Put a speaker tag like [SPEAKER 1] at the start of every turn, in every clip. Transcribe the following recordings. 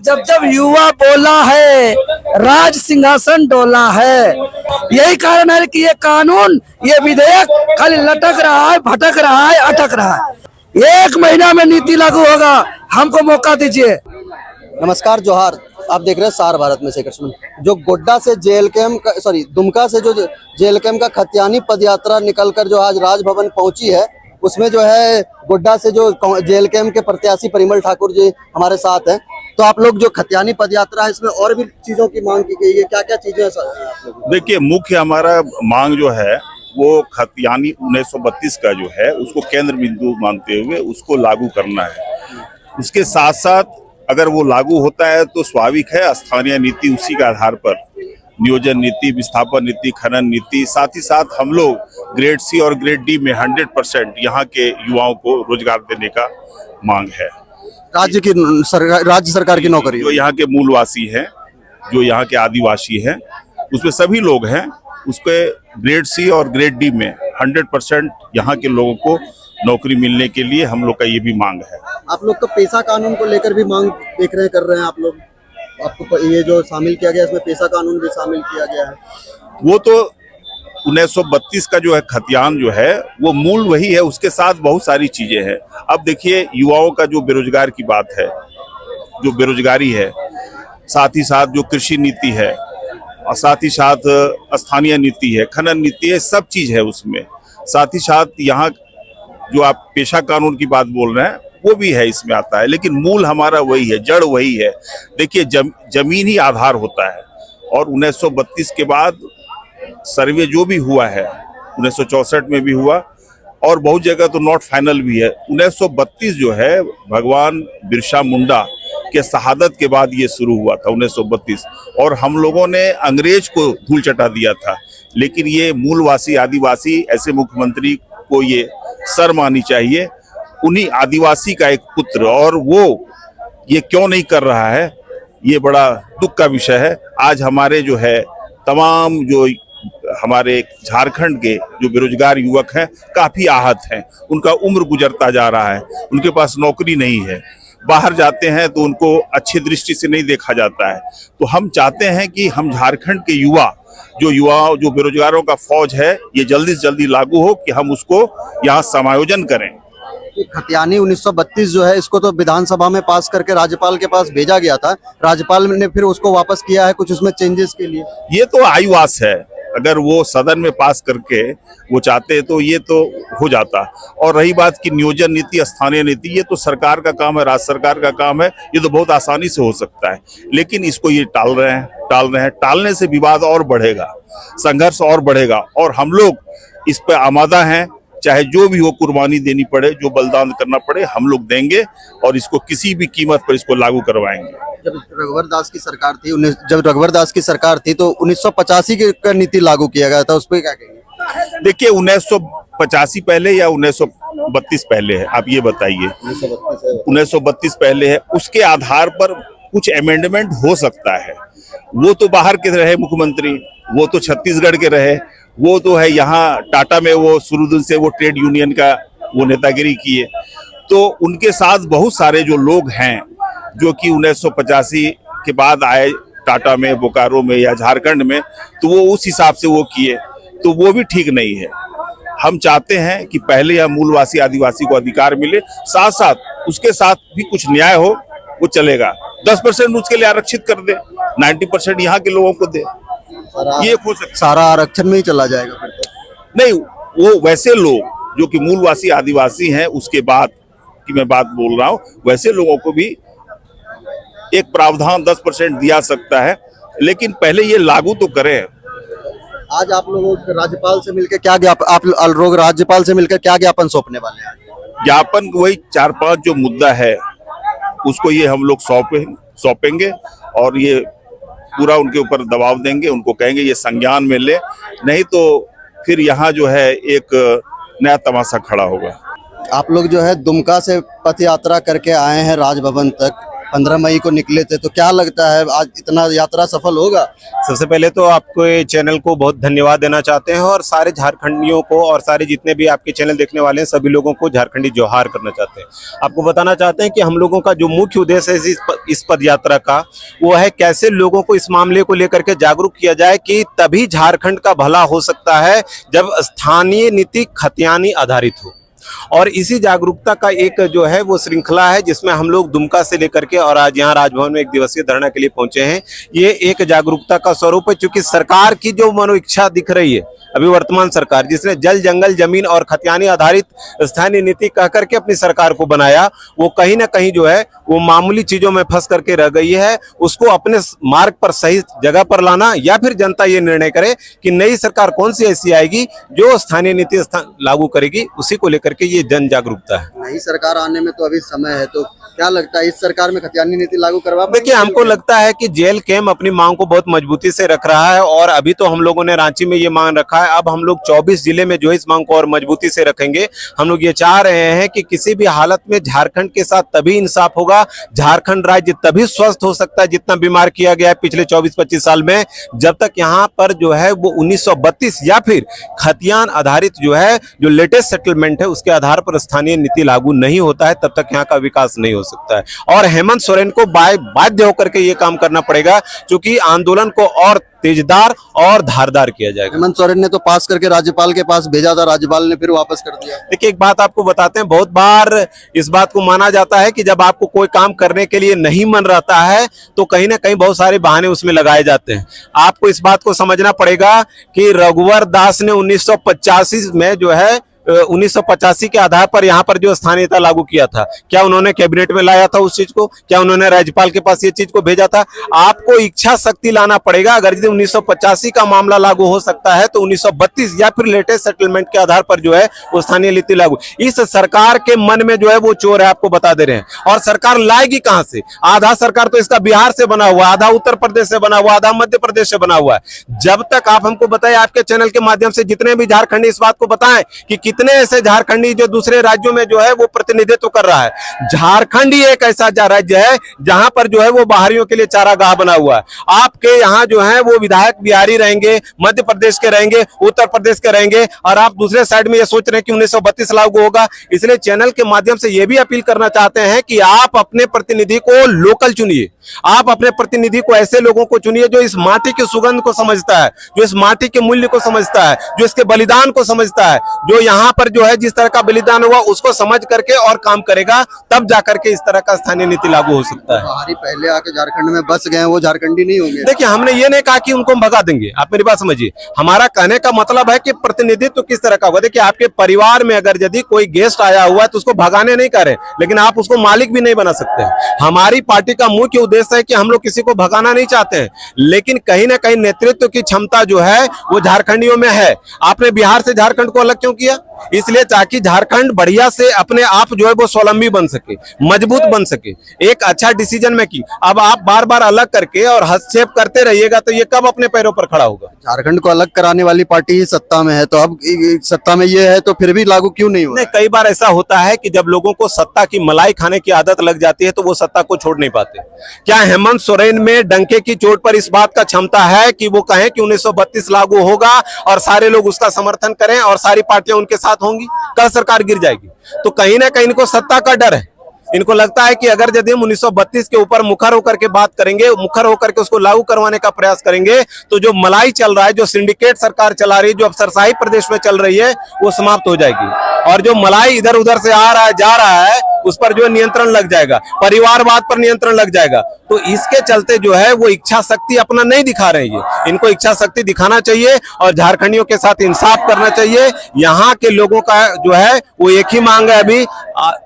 [SPEAKER 1] जब जब युवा बोला है राज सिंहासन डोला है। यही कारण है कि ये कानून, ये विधेयक खाली लटक रहा है, भटक रहा है, अटक रहा है। 1 महीना में नीति लागू होगा, हमको मौका दीजिए।
[SPEAKER 2] नमस्कार, जोहार। आप देख रहे हैं सार भारत में से कृष्ण। जो गोड्डा से दुमका से जो जेल कैम्प का खतियानी पदयात्रा निकलकर जो आज राजभवन पहुंची है, उसमें जो है गोड्डा से जो जेल कैम्प के प्रत्याशी परिमल ठाकुर जी हमारे साथ हैं। तो आप लोग जो खतियानी पदयात्रा है, इसमें और भी चीजों की मांग की गई है, क्या क्या चीजें हैं?
[SPEAKER 3] देखिए, मुख्य हमारा मांग जो है वो खतियानी 1932 का जो है उसको केंद्र बिंदु मानते हुए उसको लागू करना है। उसके साथ साथ अगर वो लागू होता है तो स्वाभाविक है स्थानीय नीति उसी के आधार पर, नियोजन नीति, विस्थापन नीति, खनन नीति, साथ ही साथ हम लोग ग्रेड सी और ग्रेड डी में 100% यहाँ के युवाओं को रोजगार देने का मांग है।
[SPEAKER 2] राज्य सरकार की नौकरी
[SPEAKER 3] जो यहाँ के मूलवासी हैं, जो यहाँ के आदिवासी हैं, उसमें सभी लोग हैं, उसके ग्रेड सी और ग्रेड डी में 100% यहाँ के लोगों को नौकरी मिलने के लिए हम लोग का ये भी मांग है।
[SPEAKER 2] आप लोग तो पेशा कानून को लेकर भी मांग देख रहे कर रहे हैं। आप लोग, आपको ये जो शामिल किया गया, इसमें पेशा कानून भी शामिल किया गया है।
[SPEAKER 3] वो तो 1932 का जो है खतियान जो है वो मूल वही है, उसके साथ बहुत सारी चीजें हैं। अब देखिए, युवाओं का जो बेरोजगार की बात है, जो बेरोजगारी है, साथ ही साथ जो कृषि नीति है, और साथ ही साथ स्थानीय नीति है, खनन नीति है, सब चीज है उसमें। साथ ही साथ यहाँ जो आप पेशा कानून की बात बोल रहे हैं वो भी है, इसमें आता है, लेकिन मूल हमारा वही है, जड़ वही है। देखिए, जमीन ही आधार होता है। और 1932 के बाद सर्वे जो भी हुआ है, 1964 में भी हुआ और बहुत जगह तो नॉट फाइनल भी है। 1932 जो है भगवान बिरसा मुंडा के शहादत के बाद ये शुरू हुआ था 1932, और हम लोगों ने अंग्रेज को धूल चटा दिया था। लेकिन ये मूलवासी आदिवासी, ऐसे मुख्यमंत्री को ये शर्म आनी चाहिए, उन्हीं आदिवासी का एक पुत्र, और वो ये क्यों नहीं कर रहा है, ये बड़ा दुख का विषय है। आज हमारे जो है तमाम जो हमारे झारखंड के जो बेरोजगार युवक हैं काफी आहत हैं, उनका उम्र गुजरता जा रहा है, उनके पास नौकरी नहीं है, बाहर जाते हैं तो उनको अच्छी दृष्टि से नहीं देखा जाता है। तो हम चाहते हैं कि हम झारखंड के युवा जो बेरोजगारों का फौज है, ये जल्दी से जल्दी लागू हो कि हम उसको यहाँ समायोजन करें।
[SPEAKER 2] खतियानी 1932 जो है, इसको तो विधानसभा में पास करके राज्यपाल के पास भेजा गया था। राज्यपाल ने फिर उसको वापस किया है कुछ उसमें चेंजेस के लिए।
[SPEAKER 3] ये तो आईवास है, अगर वो सदन में पास करके वो चाहते तो ये तो हो जाता। और रही बात की नियोजन नीति, स्थानीय नीति, ये तो सरकार का काम है, राज्य सरकार का काम है, ये तो बहुत आसानी से हो सकता है। लेकिन इसको ये टाल रहे हैं। टालने से विवाद और बढ़ेगा, संघर्ष और बढ़ेगा, और हम लोग इस पर आमादा हैं। चाहे जो भी हो, कुर्बानी देनी पड़े, जो बलिदान करना पड़े, हम लोग देंगे और इसको किसी भी कीमत पर इसको लागू करवाएंगे।
[SPEAKER 2] जब रघुवर दास की सरकार थी तो 1985 की नीति लागू किया गया था, उस पर क्या कहेंगे?
[SPEAKER 3] देखिए, 1985 पहले या 1932 पहले है, आप ये बताइए। 1932 पहले है, उसके आधार पर कुछ अमेंडमेंट हो सकता है। वो तो बाहर के रहे मुख्यमंत्री, वो तो छत्तीसगढ़ के रहे, वो तो है यहाँ टाटा में वो शुरू दिन से वो ट्रेड यूनियन का वो नेतागिरी किए। तो उनके साथ बहुत सारे जो लोग हैं जो कि 1985 के बाद आए टाटा में, बोकारो में या झारखंड में, तो वो उस हिसाब से वो किए, तो वो भी ठीक नहीं है। हम चाहते हैं कि पहले यह मूलवासी आदिवासी को अधिकार मिले, साथ साथ उसके साथ भी कुछ न्याय हो, वो चलेगा। 10% उसके लिए आरक्षित कर दे, 90% यहाँ के लोगों को दे, ये हो सकता।
[SPEAKER 2] सारा आरक्षण में ही चला जाएगा फिर तो?
[SPEAKER 3] नहीं, वो वैसे लोग जो कि मूलवासी आदिवासी हैं, उसके बाद की मैं बात बोल रहा हूँ, वैसे लोगों को भी एक प्रावधान 10% दिया सकता है, लेकिन पहले ये लागू तो करें।
[SPEAKER 2] आज आप लोगों राज्यपाल से मिलकर क्या राज्यपाल से मिलकर क्या ज्ञापन सौंपने वाले हैं?
[SPEAKER 3] ज्ञापन वही 4-5 जो मुद्दा है उसको ये हम लोग सौंपेंगे और ये पूरा उनके ऊपर दबाव देंगे, उनको कहेंगे ये संज्ञान में ले, नहीं तो फिर यहाँ जो है एक नया तमाशा खड़ा होगा।
[SPEAKER 2] आप लोग जो है दुमका से पथ यात्रा करके आए हैं राजभवन तक, 15 मई को निकले थे, तो क्या लगता है आज इतना यात्रा सफल होगा?
[SPEAKER 4] सबसे पहले तो आपको ये चैनल को बहुत धन्यवाद देना चाहते हैं और सारे झारखंडियों को और सारे जितने भी आपके चैनल देखने वाले हैं सभी लोगों को झारखंडी जोहार करना चाहते हैं। आपको बताना चाहते हैं कि हम लोगों का जो मुख्य उद्देश्य है इस पद यात्रा का, वो है कैसे लोगों को इस मामले को लेकर के जागरूक किया जाए कि तभी झारखंड का भला हो सकता है जब स्थानीय नीति खतियानी आधारित हो। और इसी जागरूकता का एक जो है वो श्रृंखला है जिसमें हम लोग दुमका से लेकर के और आज यहाँ राजभवन में 1 दिवसीय धरना के लिए पहुंचे हैं। ये एक जागरूकता का स्वरूप है, क्योंकि सरकार की जो मनोइच्छा दिख रही है अभी वर्तमान सरकार, जिसने जल जंगल जमीन और खतियानी आधारित स्थानीय नीति कह करके अपनी सरकार को बनाया, वो कहीं ना कहीं जो है वो मामूली चीजों में फंस करके रह गई है। उसको अपने मार्ग पर सही जगह पर लाना, या फिर जनता ये निर्णय करे कि नई सरकार कौन सी ऐसी आएगी जो स्थानीय नीति लागू करेगी, उसी को लेकर के ये जन जागरूकता है।
[SPEAKER 2] नई सरकार आने में तो अभी समय है, तो क्या लगता है इस सरकार में खतियानी नीति लागू करवा पाएंगे?
[SPEAKER 4] देखिए, हमको लगता है कि जेल कैम्प अपनी मांग को बहुत मजबूती से रख रहा है और अभी तो हम लोगों ने रांची में ये मांग रखा है। अब हम लोग 24 जिले में जो इस मांग को और मजबूती से रखेंगे। हम लोग ये चाह रहे हैं कि किसी भी हालत में झारखंड के साथ तभी इंसाफ होगा, झारखंड राज्य तभी स्वस्थ हो सकता है जितना बीमार किया गया है पिछले 24-25 साल में। जब तक यहाँ पर जो है वो 1932 या फिर खतियान आधारित जो है जो लेटेस्ट सेटलमेंट है उसके आधार पर स्थानीय नीति लागू नहीं होता है, तब तक यहाँ का विकास नहीं हो सकता है। और हेमंत सोरेन को बाध्य होकर के ये काम करना पड़ेगा, क्योंकि आंदोलन को और तेजदार और धारदार किया जाएगा।
[SPEAKER 2] हेमंत सोरेन ने तो पास करके राज्यपाल के पास भेजा था, राज्यपाल ने फिर वापस कर दिया।
[SPEAKER 4] देखिए, एक बात आपको बताते हैं, बहुत बार इस बात को माना जाता है कि जब आपको कोई काम करने के लिए नहीं मन रहता है तो कहीं ना कहीं बहुत सारे बहाने उसमें लगाए जाते हैं। आपको इस बात को समझना पड़ेगा कि रघुवर दास ने 1985 में जो है 1985 के आधार पर यहाँ पर जो स्थानीयता लागू किया था, क्या उन्होंने कैबिनेट में लाया था उस चीज को? क्या उन्होंने राज्यपाल के पास ये चीज को भेजा था? आपको इच्छा शक्ति लाना पड़ेगा। अगर यदि 1985 का मामला लागू हो सकता है तो 1932 या फिर लेटेस्ट सेटलमेंट के आधार पर जो है वो स्थानीय नीति लागू। इस सरकार के मन में जो है वो चोर है, आपको बता दे रहे हैं। और सरकार लाएगी कहां से? आधा सरकार तो इसका बिहार से बना हुआ, आधा उत्तर प्रदेश से बना हुआ, आधा मध्य प्रदेश से बना हुआ है। जब तक आप हमको बताएं, आपके चैनल के माध्यम से जितने भी झारखंडी इस बात को बताएं कि कितने ऐसे झारखंडी जो दूसरे राज्यों में जो है वो प्रतिनिधित्व कर रहा है। झारखंड ही एक ऐसा राज्य है जहां पर जो है वो बाहरियों के लिए चारागाह बना हुआ है। आपके यहाँ जो है वो विधायक बिहारी रहेंगे, मध्य प्रदेश के रहेंगे, उत्तर प्रदेश के रहेंगे, और आप दूसरे साइड में ये सोच रहे हैं कि 1932 लागू होगा। इसलिए चैनल के माध्यम से ये भी अपील करना चाहते हैं कि आप अपने प्रतिनिधि को लोकल चुनिए। आप अपने प्रतिनिधि को ऐसे लोगों को चुनिए जो इस माटी की सुगंध को समझता है, जो इस माटी के मूल्य को समझता है, जो इसके बलिदान को समझता है, जो यहाँ पर जो है जिस तरह का बलिदान हुआ उसको समझ करके और काम करेगा, तब जाकर के इस तरह का स्थानीय नीति लागू हो सकता है।
[SPEAKER 2] बाहरी पहले आके झारखंड में बस गए, वो झारखंडी नहीं होंगे।
[SPEAKER 4] देखिए, हमने ये नहीं कहा कि उनको हम भगा देंगे, आप मेरी बात समझिए। हमारा कहने का मतलब है कि प्रतिनिधित्व किस तरह का होगा। देखिए, आपके परिवार में अगर यदि कोई गेस्ट आया हुआ है तो उसको भगाने नहीं कर रहे, लेकिन आप उसको मालिक भी नहीं बना सकते। हमारी पार्टी का मुख्य उद्देश्य है कि हम लोग किसी को भगाना नहीं चाहते हैं, लेकिन कहीं ना कहीं नेतृत्व की क्षमता जो है वो झारखंडियों में है। आपने बिहार से झारखंड को अलग क्यों किया? इसलिए ताकि झारखंड बढ़िया से अपने आप जो है वो स्वावलंबी बन सके, मजबूत बन सके, एक अच्छा डिसीजन मेकिंग। अब आप बार बार अलग करके और हस्तक्षेप करते रहिएगा तो ये कब अपने पैरों पर खड़ा होगा?
[SPEAKER 2] झारखंड को अलग कराने वाली पार्टी ही सत्ता में है, तो अब सत्ता में ये है तो फिर भी लागू क्यों नहीं हो रहा?
[SPEAKER 4] कई बार ऐसा होता है कि जब लोगों को सत्ता की मलाई खाने की आदत लग जाती है तो वो सत्ता को छोड़ नहीं पाते। क्या हेमंत सोरेन में डंके की चोट पर इस बात का क्षमता है कि वो कहें कि 1932 लागू होगा और सारे लोग उसका समर्थन करें और सारी पार्टियां उनके साथ होंगी? कल सरकार गिर जाएगी। तो कहीं ना कहीं इनको सत्ता का डर है। इनको लगता है कि अगर यदि हम 1932 के ऊपर मुखर होकर के बात करेंगे, मुखर होकर के उसको लागू करवाने का प्रयास करेंगे, तो जो मलाई चल रहा है, जो सिंडिकेट सरकार चला रही है, जो अफसरशाही प्रदेश में चल रही है, वो समाप्त हो जाएगी। और जो मलाई इधर उधर से आ रहा है, जा रहा है, उस पर जो नियंत्रण लग जाएगा, परिवारवाद पर नियंत्रण लग जाएगा। तो इसके चलते जो है वो इच्छा शक्ति अपना नहीं दिखा रहे हैं। इनको इच्छा शक्ति दिखाना चाहिए और झारखंडियों के साथ इंसाफ करना चाहिए। यहाँ के लोगों का जो है वो एक ही मांग है अभी,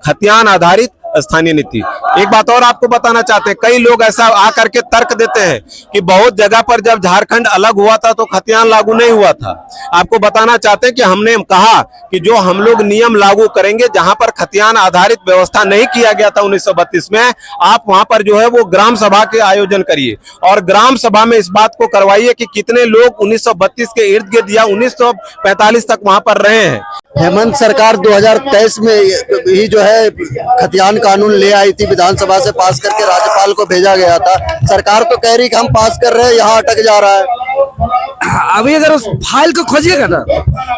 [SPEAKER 4] खतियान आधारित स्थानीय नीति। एक बात और आपको बताना चाहते हैं, कई लोग ऐसा आकर के तर्क देते हैं कि बहुत जगह पर जब झारखंड अलग हुआ था तो खतियान लागू नहीं हुआ था। आपको बताना चाहते हैं कि हमने कहा कि जो हम लोग नियम लागू करेंगे जहां पर खतियान आधारित व्यवस्था व्यवस्था नहीं किया गया था 1932 में, आप वहां पर जो है वो ग्राम सभा के आयोजन करिए और ग्राम सभा में इस बात को करवाइए कि कितने लोग 1932 के इर्द गिर्द या 1945 तक वहां पर रहे हैं।
[SPEAKER 2] हेमंत सरकार 2023 में ही जो है खतियान कानून ले आई थी, विधानसभा से पास करके राज्यपाल को भेजा गया था। सरकार तो कह रही कि हम पास कर रहे हैं, यहाँ अटक जा रहा है।
[SPEAKER 1] अभी अगर उस फाइल को खोजिएगा ना,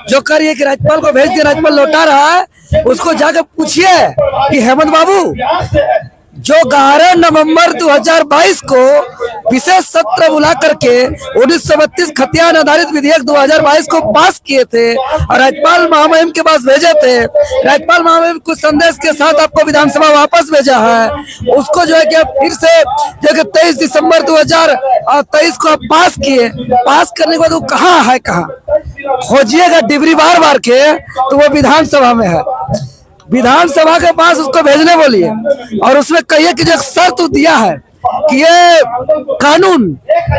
[SPEAKER 1] जो करिए कि राज्यपाल को भेज दिया, राज्यपाल लौटा रहा है, उसको जाकर पूछिए कि हेमंत बाबू जो 11 नवंबर 2022 को विशेष सत्र बुला करके 1932 खतियान आधारित विधेयक 2022 को पास किए थे और राज्यपाल महामहिम के पास भेजे थे, राज्यपाल महामहिम कुछ संदेश के साथ आपको विधानसभा वापस भेजा है, उसको जो है कि आप फिर से जो कि 23 दिसंबर 2023 को आप पास किए। पास करने के बाद वो कहाँ है, कहाँ खोजिएगा डिबरी बार बार के, तो वो विधानसभा में है। विधानसभा के पास उसको भेजने बोलिए और उसमें कहिए कि जो शर्त दिया है कि ये कानून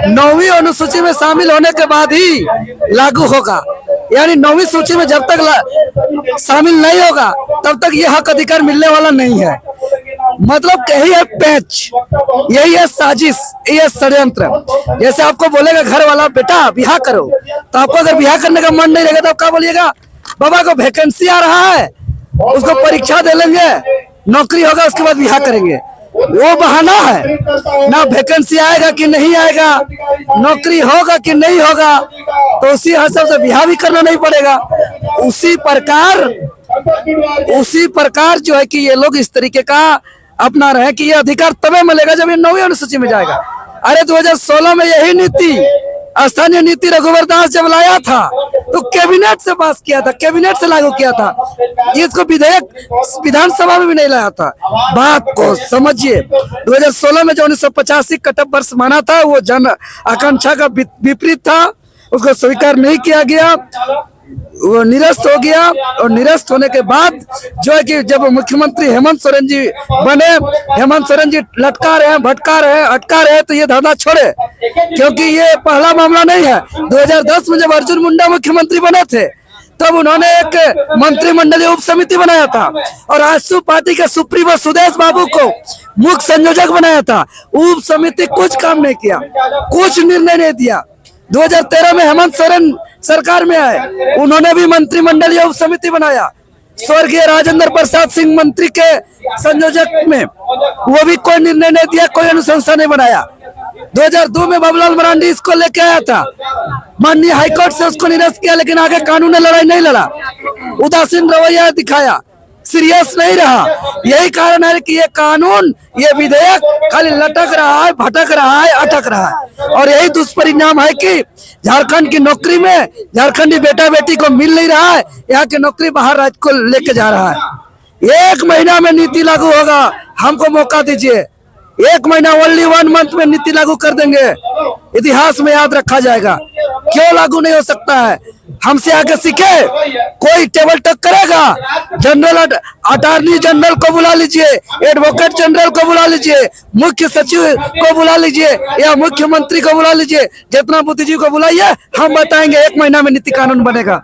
[SPEAKER 1] 9वीं अनुसूची में शामिल होने के बाद ही लागू होगा, यानी 9वीं सूची में जब तक शामिल नहीं होगा तब तक ये हक अधिकार मिलने वाला नहीं है। मतलब यही है पैच, यही है साजिश, यही है षड्यंत्र। जैसे आपको बोलेगा घर वाला बेटा ब्याह करो, तो आपको अगर ब्याह करने का मन नहीं रहेगा तो आप क्या बोलिएगा, बाबा को वैकेंसी आ रहा है, उसको परीक्षा दे लेंगे, नौकरी होगा, उसके बाद ब्याह करेंगे। वो बहाना है, ना वैकेंसी आएगा कि नहीं आएगा, नौकरी होगा कि नहीं होगा, तो उसी हिसाब से ब्याह भी करना नहीं पड़ेगा। उसी प्रकार जो है कि ये लोग इस तरीके का अपना रहे कि ये अधिकार तभी मिलेगा जब ये 9वीं अनुसूची में जाएगा। अरे 2016 में यही नीति, स्थानीय नीति रघुवर दास जब लाया था तो कैबिनेट से पास किया था, कैबिनेट से लागू किया था, इसको विधेयक विधानसभा में भी नहीं लाया था। बात को समझिए, 2016 में जो 1985 कटअप वर्ष माना था वो जन आकांक्षा का विपरीत था, उसको स्वीकार नहीं किया गया, वो निरस्त हो गया। और निरस्त होने के बाद जो है कि जब मुख्यमंत्री हेमंत सोरेन जी बने, हेमंत सोरेन जी लटका रहे हैं, भटका रहे हैं, अटका रहे हैं, तो ये धंधा छोड़े, क्योंकि ये पहला मामला नहीं है। 2010 में जब अर्जुन मुंडा मुख्यमंत्री बने थे तब उन्होंने एक मंत्रिमंडलीय उप समिति बनाया था और आजसू पार्टी के सुप्रीमो सुदेश बाबू को मुख्य संयोजक बनाया था। उप समिति कुछ काम नहीं किया, कुछ निर्णय नहीं दिया। 2013 में हेमंत सोरेन सरकार में आए, उन्होंने भी मंत्रिमंडलीय उप समिति बनाया, स्वर्गीय राजेंद्र प्रसाद सिंह मंत्री के संयोजक में, वो भी कोई निर्णय नहीं दिया, कोई अनुशंसा नहीं बनाया। 2002 में बाबूलाल मरांडी इसको लेके आया था, माननीय हाईकोर्ट से उसको निरस्त किया, लेकिन आगे कानूनी लड़ाई नहीं लड़ा, उदासीन रवैया दिखाया, सीरियस नहीं रहा। यही कारण है कि ये कानून, ये विधेयक खाली लटक रहा है, भटक रहा है, अटक रहा है। और यही दुष्परिणाम है कि झारखंड की नौकरी में झारखंडी बेटा बेटी को मिल नहीं रहा है, यहाँ की नौकरी बाहर राज्य को लेके जा रहा है। 1 महीना में नीति लागू होगा, हमको मौका दीजिए, 1 महीना, ओनली 1 मंथ में नीति लागू कर देंगे, इतिहास में याद रखा जाएगा। क्यों लागू नहीं हो सकता है, हमसे आगे सीखे। कोई टेबल टक करेगा, जनरल अटॉर्नी जनरल को बुला लीजिए, एडवोकेट जनरल को बुला लीजिए, मुख्य सचिव को बुला लीजिए या मुख्यमंत्री को बुला लीजिए, जितना बुद्धिजीवी को बुलाइए, हम बताएंगे 1 महीना में नीति कानून बनेगा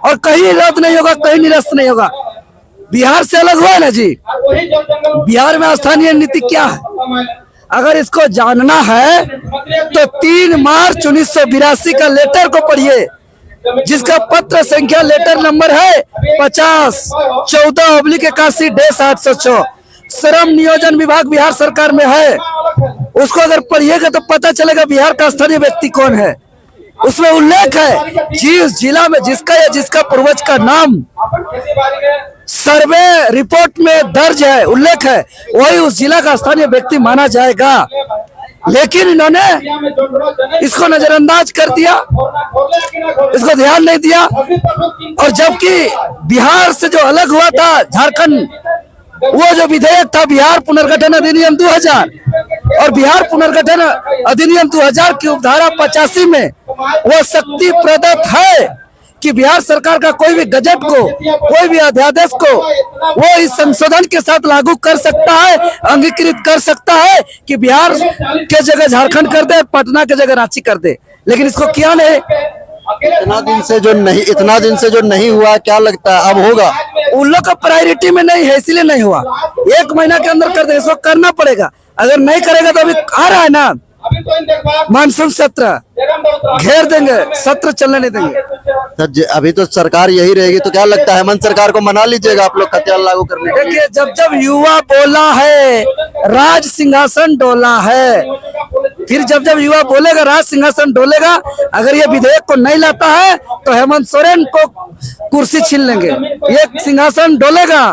[SPEAKER 1] और कहीं रद्द नहीं होगा, कहीं निरस्त नहीं होगा। बिहार से अलग हुआ है ना जी, बिहार में स्थानीय नीति क्या है, अगर इसको जानना है तो 3 मार्च 1982 का लेटर को पढ़िए, जिसका पत्र संख्या लेटर नंबर है 50/14/81/806, श्रम नियोजन विभाग बिहार सरकार में है। उसको अगर पढ़िएगा तो पता चलेगा बिहार का स्थानीय व्यक्ति कौन है। उसमें उल्लेख है जिस जिला में जिसका या जिसका पूर्वज का नाम सर्वे रिपोर्ट में दर्ज है, उल्लेख है, वही उस जिला का स्थानीय व्यक्ति माना जाएगा। लेकिन इन्होंने इसको नजरअंदाज कर दिया, इसको ध्यान नहीं दिया। और जबकि बिहार से जो अलग हुआ था झारखंड, वो जो विधेयक था बिहार पुनर्गठन अधिनियम 2000 और बिहार पुनर्गठन अधिनियम 2000 की उपधारा 85 में वो शक्ति प्रदत्त है कि बिहार सरकार का कोई भी गजट को, कोई भी अध्यादेश को वो इस संशोधन के साथ लागू कर सकता है, अंगीकृत कर सकता है कि बिहार के जगह झारखंड कर दे, पटना के जगह रांची कर दे। लेकिन इसको किया नहीं,
[SPEAKER 2] इतना दिन से जो नहीं हुआ, क्या लगता है अब होगा?
[SPEAKER 1] उन लोग का प्रायोरिटी में नहीं है, इसलिए नहीं हुआ। 1 महीना के अंदर कर दे, इसको करना पड़ेगा। अगर नहीं करेगा तो अभी आ रहा है ना मानसून सत्र, घेर देंगे, सत्र चलने नहीं देंगे।
[SPEAKER 2] तो अभी तो सरकार यही रहेगी, तो क्या लगता है हेमंत सरकार को मना लीजिएगा आप लोग खतियान लागू करने के लिए?
[SPEAKER 1] देखिए, जब जब युवा बोला है राज सिंहासन डोला है, फिर जब जब युवा बोलेगा राज सिंहासन डोलेगा। अगर ये विधेयक को नहीं लाता है तो हेमंत सोरेन को कुर्सी छीन लेंगे, ये सिंहासन डोलेगा।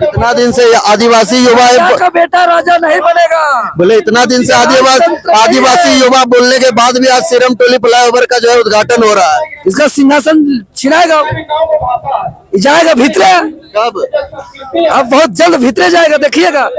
[SPEAKER 2] इतना दिन से आदिवासी युवा
[SPEAKER 1] राजा का बेटा राजा नहीं बनेगा।
[SPEAKER 2] बोले, इतना दिन से आदिवासी युवा बोलने के बाद भी आज सीरम टोली फ्लाईओवर का जो है उद्घाटन हो रहा है।
[SPEAKER 1] इसका सिंहासन छिनाएगा, जाएगा भीतरे।
[SPEAKER 2] कब?
[SPEAKER 1] अब बहुत जल्द भीतरे जाएगा, देखिएगा।